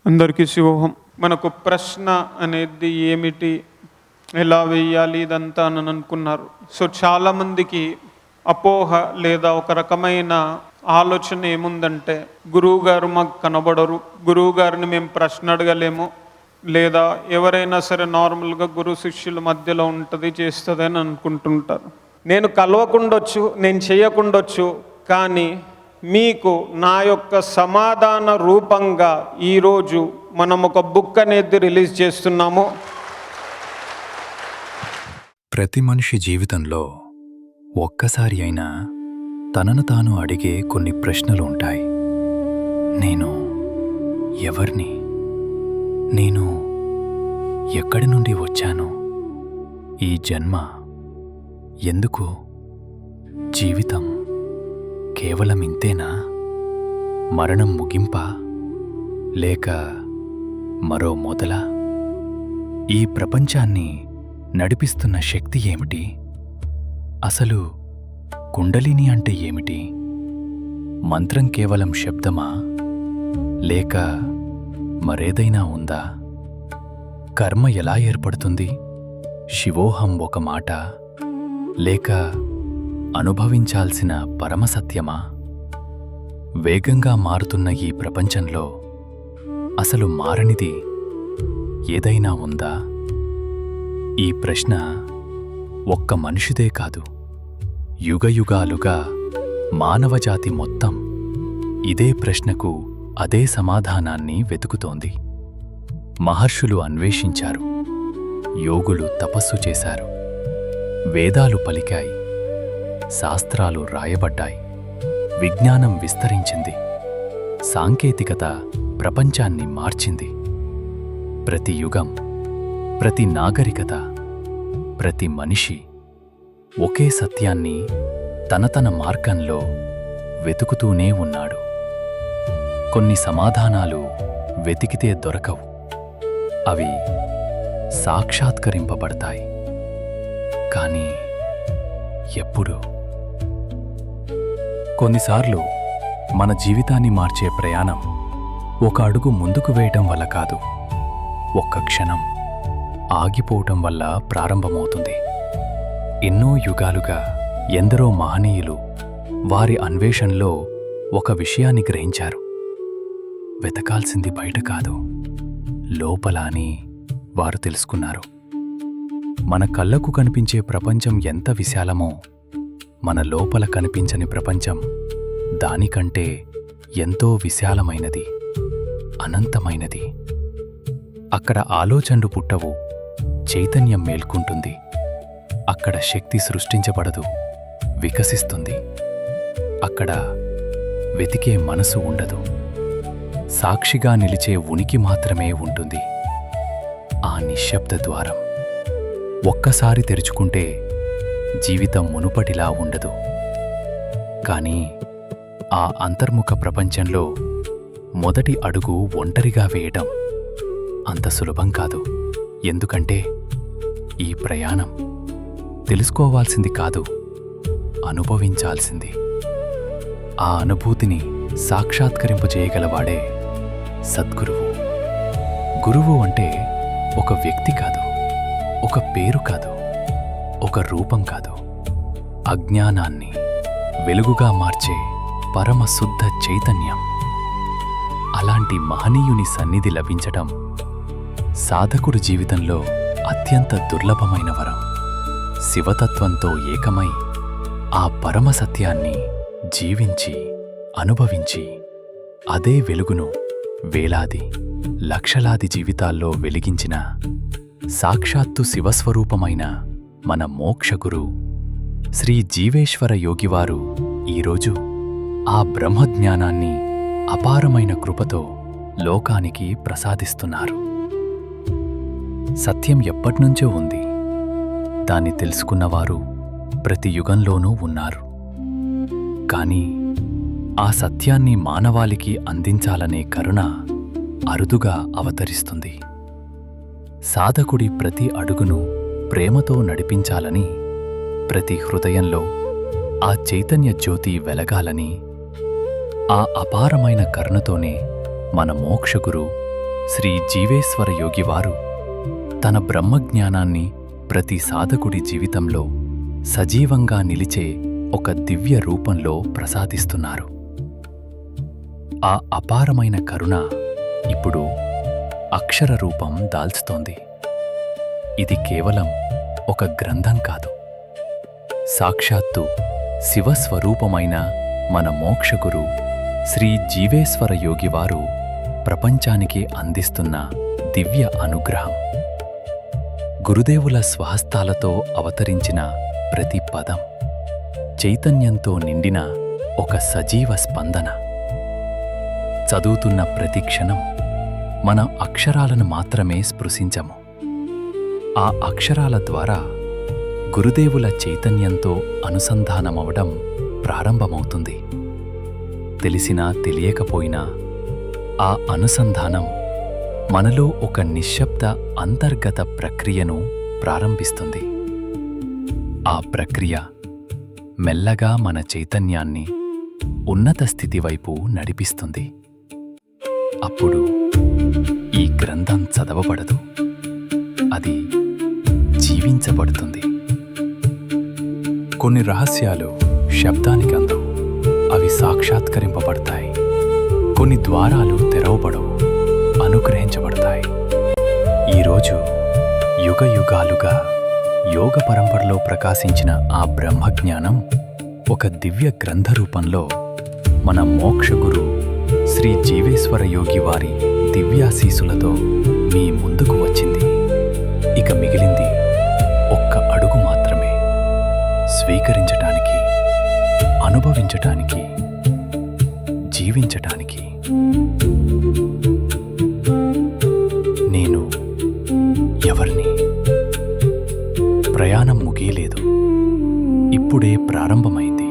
అందరికీ శుభం. మనకు ప్రశ్న అనేది ఏమిటి, ఎలా వేయాలి, ఇదంతా అని అనుకున్నారు. సో చాలామందికి అపోహ లేదా ఒక రకమైన ఆలోచన ఏముందంటే, గురువుగారు మాకు కనబడరు, గురువుగారిని మేము ప్రశ్న అడగలేము, లేదా ఎవరైనా సరే నార్మల్గా గురు శిష్యుల మధ్యలో ఉంటుంది, చేస్తుంది అని అనుకుంటుంటారు. నేను కలవకుండొచ్చు, నేను చేయకుండొచ్చు, కానీ మీకు నా యొక్క సమాధాన రూపంగా ఈరోజు మనం ఒక బుక్ అనేది రిలీజ్ చేస్తున్నాము. ప్రతి మనిషి జీవితంలో ఒక్కసారి అయినా తనను తాను అడిగే కొన్ని ప్రశ్నలు ఉంటాయి. నేను ఎవర్ని? నేను ఎక్కడి నుండి వచ్చాను? ఈ జన్మ ఎందుకు? జీవితం కేవలం ఇంతేనా? మరణం ముగింపా, లేక మరో మొదలా? ఈ ప్రపంచాన్ని నడిపిస్తున్న శక్తి ఏమిటి? అసలు కుండలిని అంటే ఏమిటి? మంత్రం కేవలం శబ్దమా, లేక మరేదైనా ఉందా? కర్మ ఎలా ఏర్పడుతుంది? శివోహం ఒక మాట, లేక అనుభవించాల్సిన పరమసత్యమా? వేగంగా మారుతున్న ఈ ప్రపంచంలో అసలు మారనిది ఏదైనా ఉందా? ఈ ప్రశ్న ఒక్క మనిషిదే కాదు, యుగయుగాలుగా మానవజాతి మొత్తం ఇదే ప్రశ్నకు అదే సమాధానాన్ని వెతుకుతోంది. మహర్షులు అన్వేషించారు, యోగులు తపస్సు చేశారు, వేదాలు పలికాయి, శాస్త్రాలు రాయబడ్డాయి, విజ్ఞానం విస్తరించింది, సాంకేతికత ప్రపంచాన్ని మార్చింది. ప్రతి యుగం, ప్రతి నాగరికత, ప్రతి మనిషి ఒకే సత్యాన్ని తన మార్గంలో వెతుకుతూనే ఉన్నాడు. కొన్ని సమాధానాలు వెతికితే దొరకవు, అవి సాక్షాత్కరింపబడతాయి. కానీ ఎప్పుడు? కొన్నిసార్లు మన జీవితాన్ని మార్చే ప్రయాణం ఒక అడుగు ముందుకు వేయటం వల్ల కాదు, ఒక్క క్షణం ఆగిపోవటం వల్ల ప్రారంభమవుతుంది. ఎన్నో యుగాలుగా ఎందరో మహనీయులు వారి అన్వేషణలో ఒక విషయాన్ని గ్రహించారు. వెతకాల్సింది బయట కాదు, లోపల అని వారు తెలుసుకున్నారు. మన కళ్ళకు కనిపించే ప్రపంచం ఎంత విశాలమో, మన లోపల కనిపించని ప్రపంచం దానికంటే ఎంతో విశాలమైనది, అనంతమైనది. అక్కడ ఆలోచనలు పుట్టవు, చైతన్యం మేల్కుంటుంది. అక్కడ శక్తి సృష్టించబడదు, వికసిస్తుంది. అక్కడ వెతికే మనసు ఉండదు, సాక్షిగా నిలిచే ఉనికి మాత్రమే ఉంటుంది. ఆ నిశ్శబ్ద ద్వారం ఒక్కసారి తెరుచుకుంటే జీవితం మునుపటిలా ఉండదు. కానీ ఆ అంతర్ముఖ ప్రపంచంలో మొదటి అడుగు ఒంటరిగా వేయటం అంత సులభం కాదు. ఎందుకంటే ఈ ప్రయాణం తెలుసుకోవాల్సింది కాదు, అనుభవించాల్సింది. ఆ అనుభూతిని సాక్షాత్కరింపజేయగలవాడే సద్గురువు. గురువు అంటే ఒక వ్యక్తి కాదు, ఒక పేరు కాదు, ఒక రూపం కాదు, అజ్ఞానాన్ని వెలుగుగా మార్చే పరమ శుద్ధ చైతన్యం. అలాంటి మహనీయుని సన్నిధి లభించటం సాధకుడి జీవితంలో అత్యంత దుర్లభమైన వరం. శివతత్వంతో ఏకమై ఆ పరమ సత్యాన్ని జీవించి, అనుభవించి, అదే వెలుగును వేలాది, లక్షలాది జీవితాల్లో వెలిగించిన సాక్షాత్తు శివస్వరూపమైన మన మోక్షగురు శ్రీ జీవేశ్వర యోగివారు ఈరోజు ఆ బ్రహ్మజ్ఞానాన్ని అపారమైన కృపతో లోకానికి ప్రసాదిస్తున్నారు. సత్యం ఎప్పటినుంచో ఉంది, దాన్ని తెలుసుకున్నవారు ప్రతి యుగంలోనూ ఉన్నారు. కానీ ఆ సత్యాన్ని మానవాళికి అందించాలనే కరుణ అరుదుగా అవతరిస్తుంది. సాధకుడి ప్రతి అడుగును ప్రేమతో నడిపించాలని, ప్రతి హృదయంలో ఆ చైతన్య జ్యోతి వెలగాలని, ఆ అపారమైన కరుణతోనే మన మోక్షగురు శ్రీ జీవేశ్వర యోగివారు తన బ్రహ్మజ్ఞానాన్ని ప్రతి సాధకుడి జీవితంలో సజీవంగా నిలిచే ఒక దివ్య రూపంలో ప్రసాదిస్తున్నారు. ఆ అపారమైన కరుణ ఇప్పుడు అక్షర రూపం దాల్చుతోంది. ఇది కేవలం ఒక గ్రంథం కాదు, సాక్షాత్తు శివస్వరూపమైన మన మోక్షగురు శ్రీ జీవేశ్వర యోగివారు ప్రపంచానికి అందిస్తున్న దివ్య అనుగ్రహం. గురుదేవుల స్వహస్తాలతో అవతరించిన ప్రతి పదం చైతన్యంతో నిండిన ఒక సజీవ స్పందన. చదువుతున్న ప్రతి క్షణం మనం అక్షరాలను మాత్రమే స్పృశించము. ఆ అక్షరాల ద్వారా గురుదేవుల చైతన్యంతో అనుసంధానమవడం ప్రారంభమవుతుంది. తెలిసినా తెలియకపోయినా ఆ అనుసంధానం మనలో ఒక నిశ్శబ్ద అంతర్గత ప్రక్రియను ప్రారంభిస్తుంది. ఆ ప్రక్రియ మెల్లగా మన చైతన్యాన్ని ఉన్నత స్థితి వైపు నడిపిస్తుంది. అప్పుడు ఈ గ్రంథం చదవబడదు, అది జీవించబడుతుంది. కొన్ని రహస్యాలు శబ్దానికి అందవు, అవి సాక్షాత్కరింపబడతాయి. కొన్ని ద్వారాలు తెరవబడవు, అనుగ్రహించబడతాయి. ఈరోజు యుగ యుగాలుగా యోగ పరంపరలో ప్రకాశించిన ఆ బ్రహ్మజ్ఞానం ఒక దివ్య గ్రంథ రూపంలో మన మోక్షగురు శ్రీ జీవేశ్వర యోగి వారి దివ్యాశీసులతో మీ ముందుకు వచ్చింది. ఇక మిగిలింది ఒక్క అడుగు మాత్రమే, స్వీకరించటానికి, అనుభవించటానికి, జీవించటానికి. నేను ఎవరిని? ప్రయాణం ముగియలేదు, ఇప్పుడే ప్రారంభమైంది.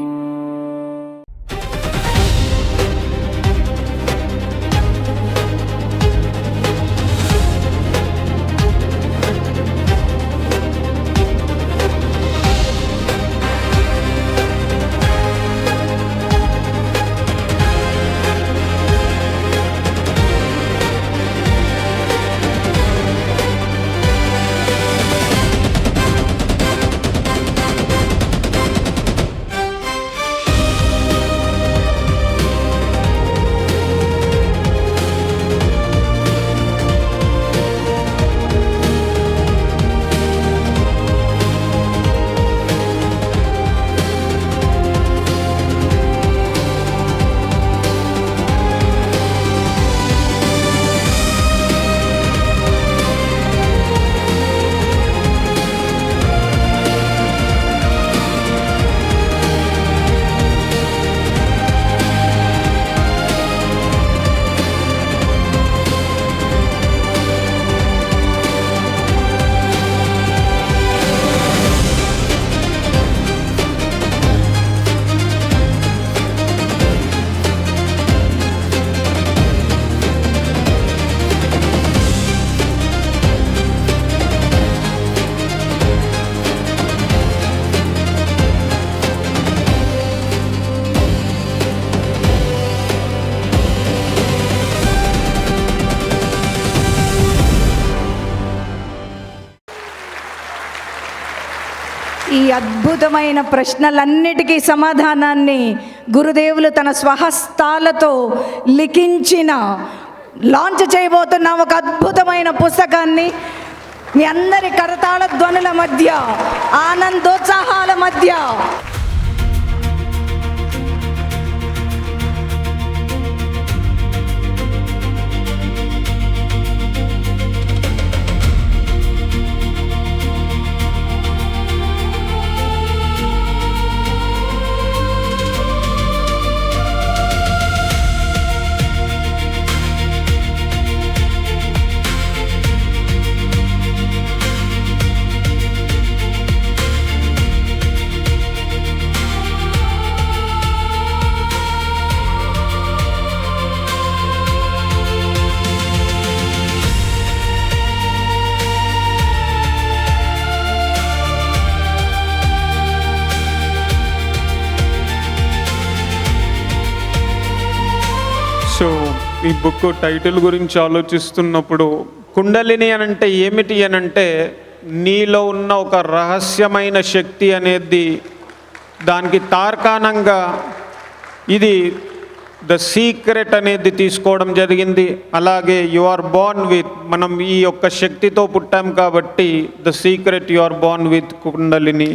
ఈ అద్భుతమైన ప్రశ్నలన్నిటికీ సమాధానాన్ని గురుదేవులు తన స్వహస్తాలతో లిఖించిన, లాంచ్ చేయబోతున్న ఒక అద్భుతమైన పుస్తకాన్ని మీ అందరి కరతాళ ధ్వనుల మధ్య, ఆనందోత్సాహాల మధ్య ఈ బుక్ టైటిల్ గురించి ఆలోచిస్తున్నప్పుడు కుండలిని అనంటే ఏమిటి అనంటే నీలో ఉన్న ఒక రహస్యమైన శక్తి అనేది దానికి తార్కాణంగా ఇది ద సీక్రెట్ అనేది తీసుకోవడం జరిగింది. అలాగే యు ఆర్ బోర్న్ విత్, మనం ఈ యొక్క శక్తితో పుట్టాం కాబట్టి the secret you are born with kundalini.